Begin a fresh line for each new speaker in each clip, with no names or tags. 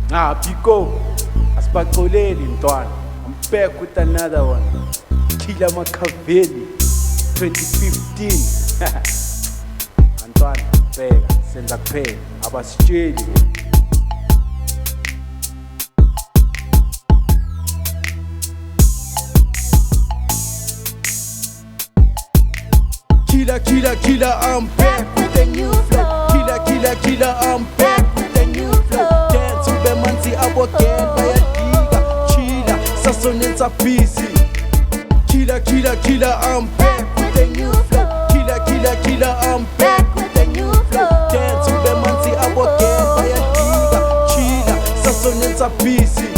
Pico, asibaxoleli mntwana. I'm back with another one. Killer Machiavelli 2015. Antwana, bheka, senza kuphela, abasitsheli. Killer, I'm back with a new flow. Killer, I'm back with a new flow. Dance ube manzi abogel bayadiga. Chila, sasonenza busy. Killer, I'm back with a new flow. Killer, I'm back with a new flow. Dance ube manzi abogel bayadiga. Chila, sasonenza busy.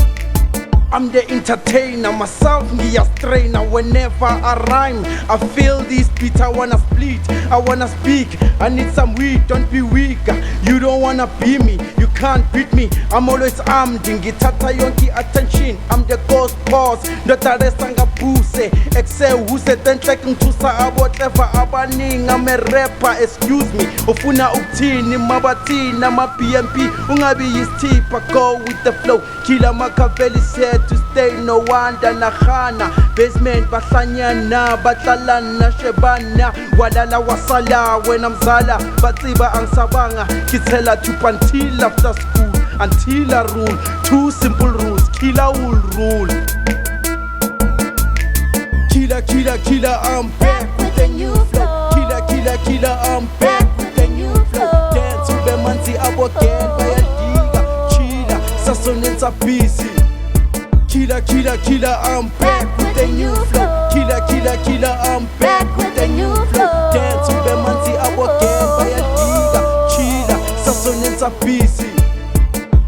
I'm the entertainer, myself ngiyastrainer. Whenever I rhyme, I feel this beat, I wanna split, I wanna speak. I need some weed, don't be weak. You don't wanna be me, you can't beat me. I'm always armed, ngithatha yonke attention. I'm the ghost boss, ndotaresa ngabuse. Excel wuse tenhlek ngithusa abo clever abaning. I'm a rapper, excuse me. Ufuna ukuthini mabathini ama BMP. Ungabi yisithipha, go with the flow. Killer Machiavelli said to stay, no wonder nahana. Basement bahlanyana, batlalana shebana. Walala wasala when I'm zala. Batsiba angisabanga, kithela tup until after school. Until I rule, 2 simple rules, killer will rule. Killer, I'm back with a new flow. Killer, I'm back with a new flow. Dance ube manzi abogel bayadiga. Chila, sasonenza busy. Killer, I'm back with a new flow. Killer, I'm back with a new flow. Dance ube manzi abogel bayadiga. Chila, sasonenza busy.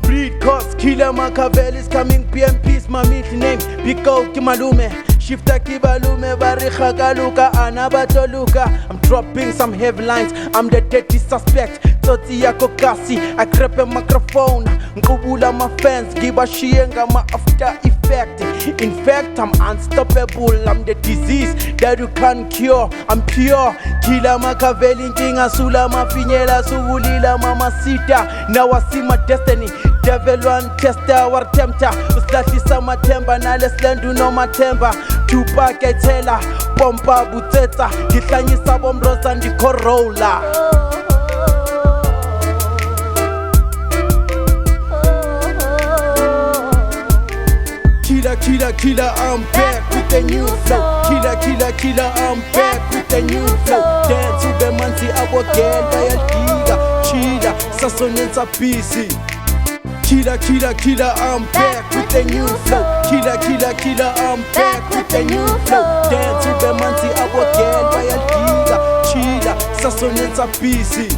Breed cause Killer Machiavelli is coming. PMP's my middle name. Pico Kimalume. Shifta kibalume baricha kaluka anabatoluka. I'm dropping some heavy lines. I'm the dirty suspect. Toti yako kasi. I grab a microphone. Ngubula my fans. Gibashie ngama after effect. In fact, I'm unstoppable. I'm the disease that you can't cure. I'm pure. Killer Machiavelli nkinga sula mafinyela sugulila mamacita. Now I see my destiny. Devil one tester war tempter. Usilahlisa mathemba naleslendu no mathemba. Tupac etela pompa buteta. Ngihlanyisa bomroza ndikorola. Killer, I'm back with a new flow. Killer, I'm back with a new flow. Dance ube manzi abogel bayadiga. Chila, sasonenza busy. Killer, I'm back with a new flow. Killer, I'm back with a new flow. Dance ube manzi abogel bayadiga. Chila, sasonenza busy.